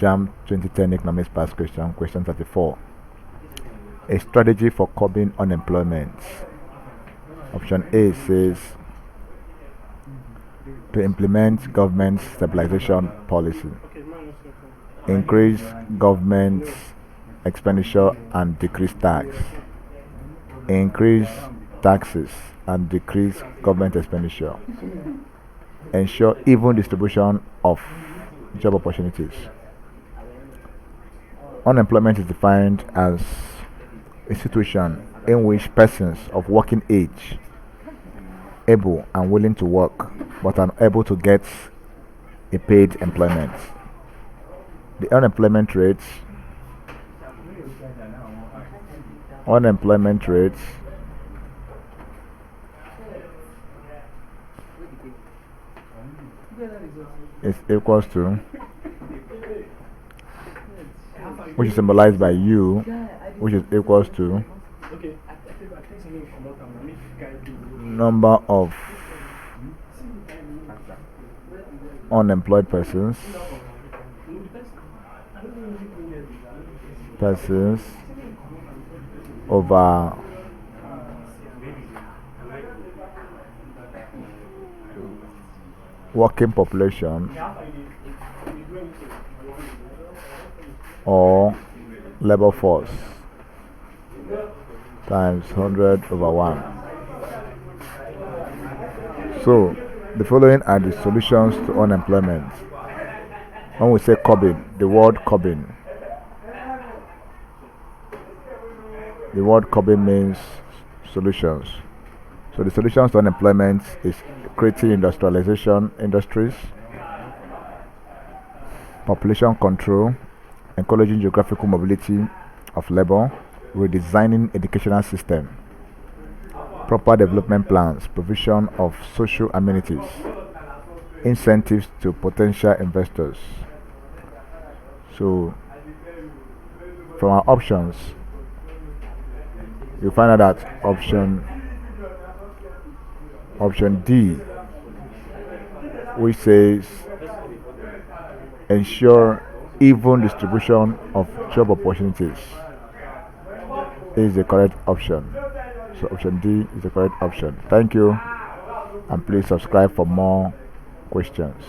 Jamb 2010 Economics Past Question, question 34. A strategy for curbing unemployment. Option A says to implement government stabilization policy, increase government expenditure and decrease tax, increase taxes and decrease government expenditure, ensure even distribution of job opportunities. Unemployment is defined as a situation in which persons of working age, able and willing to work, but unable to get a paid employment. The unemployment rate is equals to, which is symbolized by U, which is equals to number of unemployed persons over working population or labor force times 100 over 1. So the following are the solutions to unemployment. When we say curbing, the word curbing means solutions. So the solutions to unemployment is creating industries, population control, encouraging geographical mobility of labor, redesigning educational system, proper development plans, provision of social amenities, incentives to potential investors. So from our options, you find out that option D, which says ensure even distribution of job opportunities, is the correct option. So option D is the correct option. Thank you, and please subscribe for more questions.